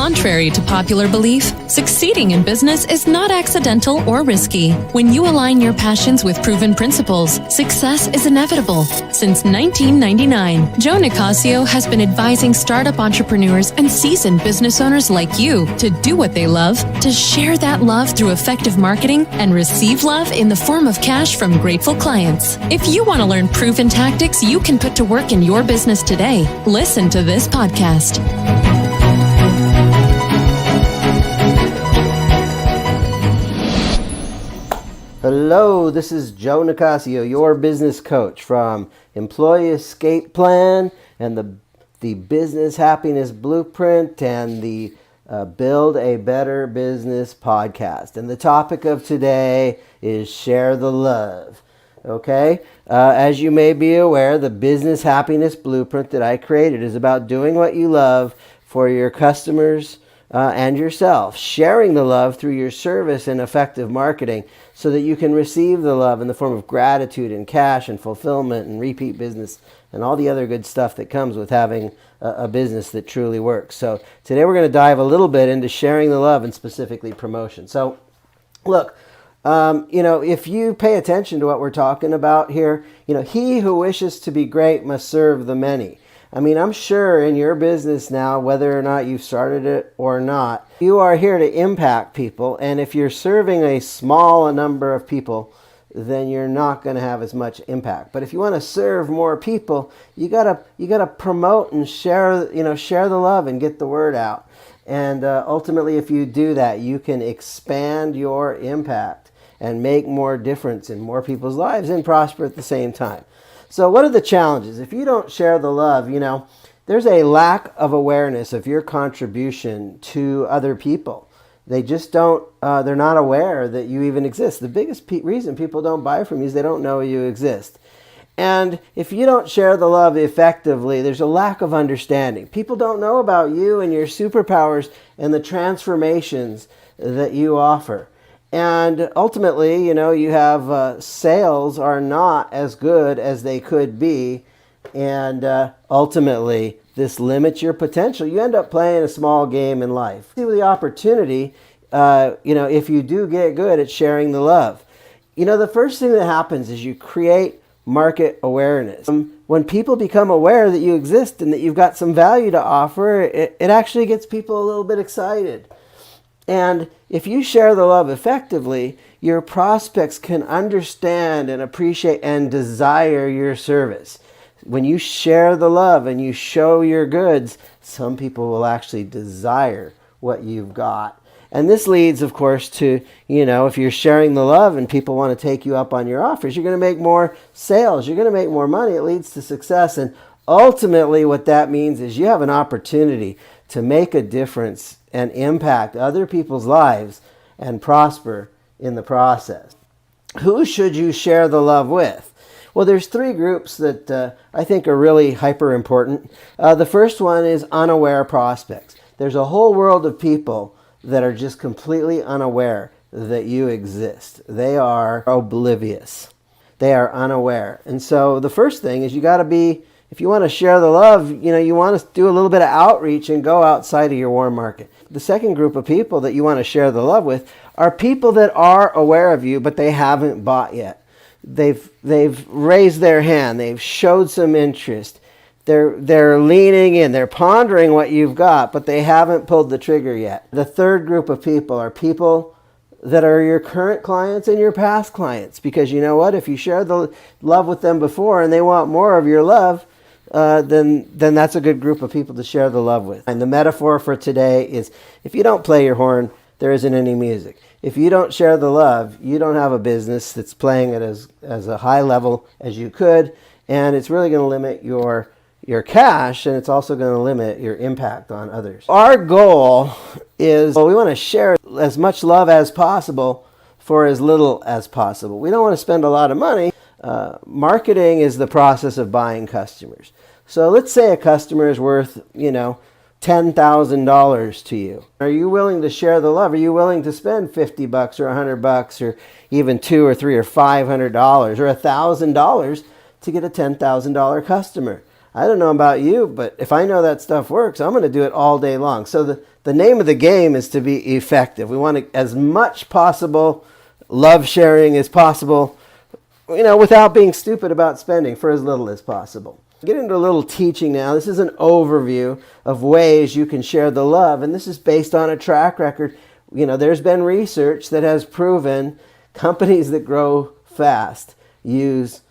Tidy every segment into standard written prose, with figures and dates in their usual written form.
Contrary to popular belief, succeeding in business is not accidental or risky. When you align your passions with proven principles, success is inevitable. Since 1999, Joe Nicasio has been advising startup entrepreneurs and seasoned business owners like you to do what they love, to share that love through effective marketing, and receive love in the form of cash from grateful clients. If you want to learn proven tactics you can put to work in your business today, listen to this podcast. Hello, this is Joe Nicasio, your business coach from Employee Escape Plan and the Business Happiness Blueprint and the Build a Better Business podcast. And the topic of today is share the love. Okay? As you may be aware, the Business Happiness Blueprint that I created is about doing what you love for your customers and yourself, sharing the love through your service and effective marketing so that you can receive the love in the form of gratitude and cash and fulfillment and repeat business and all the other good stuff that comes with having a business that truly works. So today we're going to dive a little bit into sharing the love and specifically promotion. So look, if you pay attention to what we're talking about here, he who wishes to be great must serve the many. I mean, I'm sure in your business now, whether or not you've started it or not, you are here to impact people. And if you're serving a small number of people, then you're not going to have as much impact. But if you want to serve more people, you gotta promote and share the love and get the word out. And ultimately, if you do that, you can expand your impact and make more difference in more people's lives and prosper at the same time. So what are the challenges? If you don't share the love, there's a lack of awareness of your contribution to other people. They just don't, they're not aware that you even exist. The biggest reason people don't buy from you is they don't know you exist. And if you don't share the love effectively, there's a lack of understanding. People don't know about you and your superpowers and the transformations that you offer. And ultimately, you have sales are not as good as they could be. And ultimately, this limits your potential. You end up playing a small game in life. See the opportunity, if you do get good at sharing the love. The first thing that happens is you create market awareness. When people become aware that you exist and that you've got some value to offer, it actually gets people a little bit excited. And if you share the love effectively, your prospects can understand and appreciate and desire your service. When you share the love and you show your goods, some people will actually desire what you've got. And this leads, of course, to, if you're sharing the love and people want to take you up on your offers, you're going to make more sales. You're going to make more money. It leads to success. And ultimately what that means is you have an opportunity to make a difference and impact other people's lives and prosper in the process. Who should you share the love with? Well, there's three groups that I think are really hyper important. The first one is unaware prospects. There's a whole world of people that are just completely unaware that you exist. They are oblivious. They are unaware. And so the first thing is you got to be, if you want to share the love, you want to do a little bit of outreach and go outside of your warm market. The second group of people that you want to share the love with are people that are aware of you, but they haven't bought yet. They've raised their hand. They've showed some interest. They're leaning in. They're pondering what you've got, but they haven't pulled the trigger yet. The third group of people are people that are your current clients and your past clients. Because you know what? If you share the love with them before and they want more of your love, then that's a good group of people to share the love with. And the metaphor for today is, if you don't play your horn, there isn't any music. If you don't share the love, you don't have a business that's playing it as a high level as you could, and it's really going to limit your cash, and it's also going to limit your impact on others. Our goal is, we want to share as much love as possible for as little as possible. We don't want to spend a lot of money. Marketing is the process of buying customers. So let's say a customer is worth, $10,000 to you. Are you willing to share the love? Are you willing to spend $50 or $100 or even $200 or $300 or $500 or $1,000 to get a $10,000 customer? I don't know about you, but if I know that stuff works, I'm going to do it all day long. So the name of the game is to be effective. We want to, as much possible, love sharing as possible, without being stupid about spending for as little as possible. Get into a little teaching now. This is an overview of ways you can share the love, and this is based on a track record. There's been research that has proven companies that grow fast use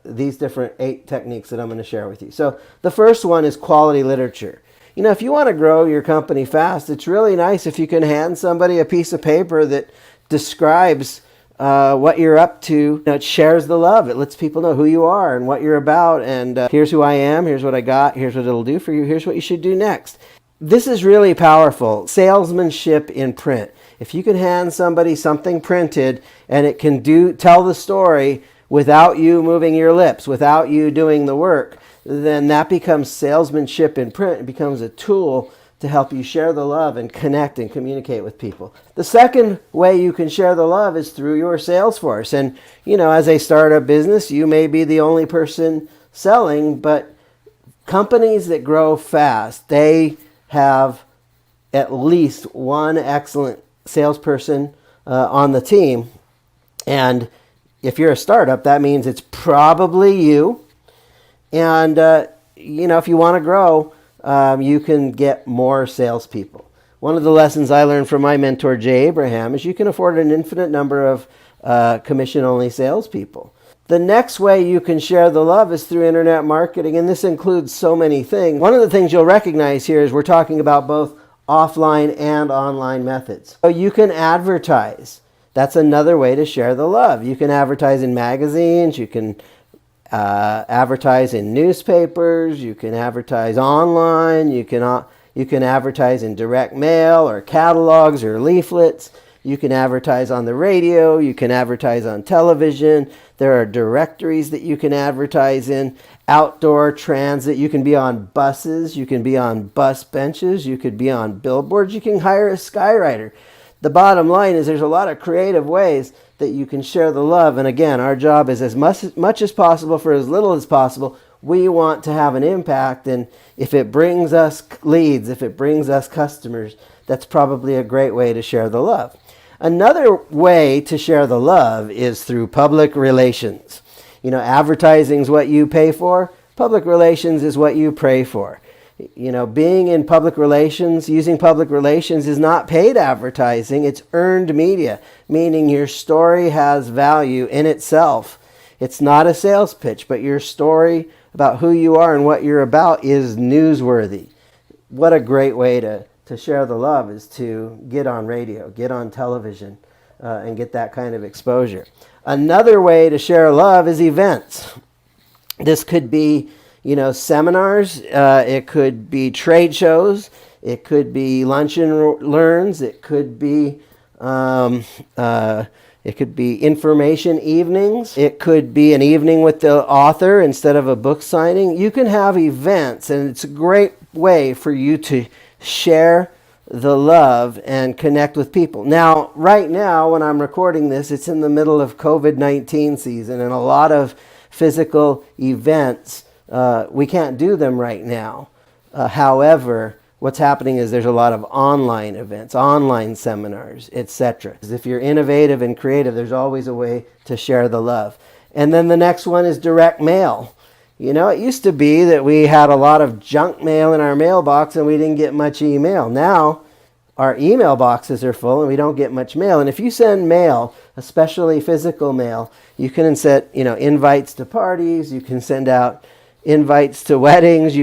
these different 8 techniques that I'm going to share with you. So the first one is quality literature. If you want to grow your company fast, it's really nice if you can hand somebody a piece of paper that describes what you're up to. It shares the love. It lets people know who you are and what you're about. And here's who I am. Here's what I got. Here's what it'll do for you. Here's what you should do next. This is really powerful. Salesmanship in print. If you can hand somebody something printed and it can tell the story without you moving your lips, without you doing the work, then that becomes salesmanship in print. It becomes a tool to help you share the love and connect and communicate with people. The second way you can share the love is through your sales force. And, as a startup business, you may be the only person selling, but companies that grow fast, they have at least one excellent salesperson on the team. And if you're a startup, that means it's probably you. And, if you want to grow, you can get more salespeople. One of the lessons I learned from my mentor, Jay Abraham, is you can afford an infinite number of commission-only salespeople. The next way you can share the love is through internet marketing, and this includes so many things. One of the things you'll recognize here is we're talking about both offline and online methods. So you can advertise. That's another way to share the love. You can advertise in magazines, you can advertise in newspapers, you can advertise online, you can advertise in direct mail or catalogs or leaflets, you can advertise on the radio, you can advertise on television, there are directories that you can advertise in, outdoor transit, you can be on buses, you can be on bus benches, you could be on billboards, you can hire a skywriter. The bottom line is there's a lot of creative ways that you can share the love. And again, our job is as much as possible for as little as possible. We want to have an impact. And if it brings us leads, if it brings us customers, that's probably a great way to share the love. Another way to share the love is through public relations. Advertising is what you pay for. Public relations is what you pray for. Being in public relations, using public relations is not paid advertising, it's earned media, meaning your story has value in itself. It's not a sales pitch, but your story about who you are and what you're about is newsworthy. What a great way to share the love is to get on radio, get on television, and get that kind of exposure. Another way to share love is events. This could be seminars, it could be trade shows, it could be lunch and learns, it could be information evenings, it could be an evening with the author instead of a book signing. You can have events, and it's a great way for you to share the love and connect with people. Now, right now, when I'm recording this, it's in the middle of COVID-19 season, and a lot of physical events we can't do them right now. However, what's happening is there's a lot of online events, online seminars, etc. If you're innovative and creative, there's always a way to share the love. And then the next one is direct mail. It used to be that we had a lot of junk mail in our mailbox and we didn't get much email. Now, our email boxes are full and we don't get much mail. And if you send mail, especially physical mail, you can set, invites to parties, you can send out invites to weddings,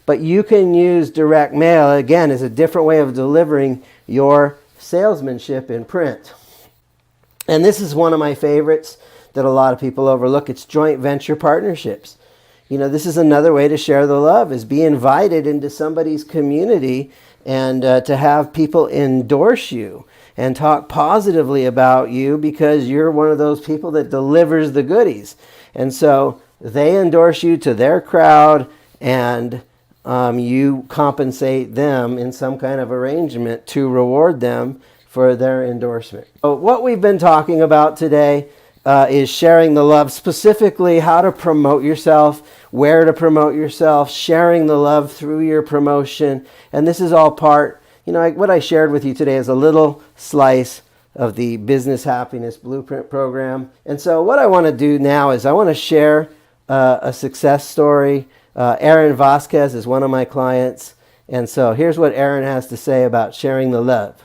but you can use direct mail, again, as a different way of delivering your salesmanship in print. And this is one of my favorites that a lot of people overlook. It's joint venture partnerships. This is another way to share the love, is be invited into somebody's community and to have people endorse you and talk positively about you because you're one of those people that delivers the goodies. And so they endorse you to their crowd, and you compensate them in some kind of arrangement to reward them for their endorsement. So what we've been talking about today is sharing the love, specifically how to promote yourself, where to promote yourself, sharing the love through your promotion. And this is all part, what I shared with you today is a little slice of the Business Happiness Blueprint program. And so what I want to do now is I want to share a success story. Aaron Vasquez is one of my clients. And so here's what Aaron has to say about sharing the love.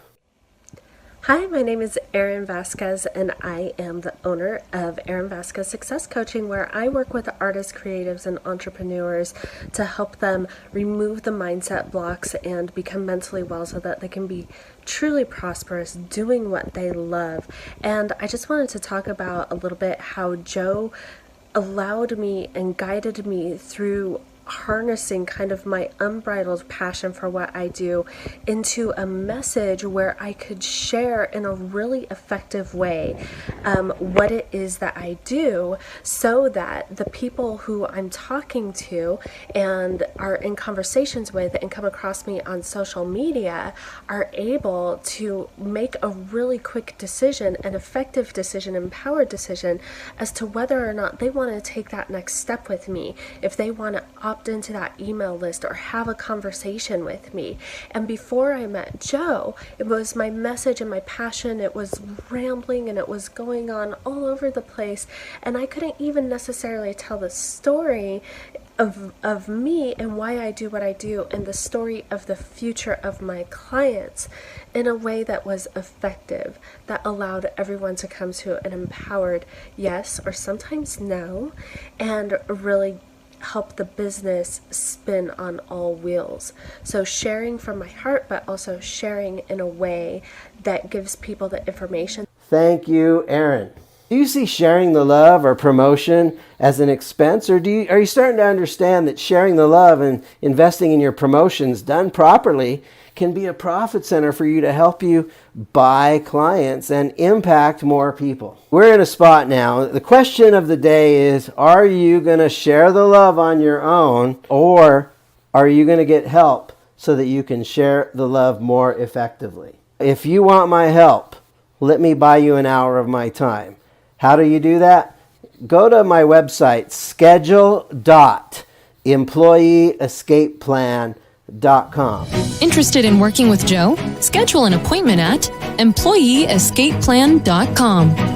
Hi, my name is Aaron Vasquez, and I am the owner of Aaron Vasquez Success Coaching, where I work with artists, creatives, and entrepreneurs to help them remove the mindset blocks and become mentally well so that they can be truly prosperous doing what they love. And I just wanted to talk about a little bit how Joe allowed me and guided me through harnessing kind of my unbridled passion for what I do into a message where I could share in a really effective way what it is that I do, so that the people who I'm talking to and are in conversations with and come across me on social media are able to make a really quick decision, an effective decision, empowered decision as to whether or not they want to take that next step with me, if they want to opt into that email list or have a conversation with me. And before I met Joe, it was my message and my passion. It was rambling and it was going on all over the place, and I couldn't even necessarily tell the story of me and why I do what I do, and the story of the future of my clients in a way that was effective, that allowed everyone to come to an empowered yes or sometimes no, and really help the business spin on all wheels. So sharing from my heart, but also sharing in a way that gives people the information. Thank you, Aaron. Do you see sharing the love or promotion as an expense, or are you starting to understand that sharing the love and investing in your promotions done properly can be a profit center for you to help you buy clients and impact more people? We're in a spot now. The question of the day is, are you going to share the love on your own, or are you going to get help so that you can share the love more effectively? If you want my help, let me buy you an hour of my time. How do you do that? Go to my website, schedule.employeeescapeplan.com. Interested in working with Joe? Schedule an appointment at employeeescapeplan.com.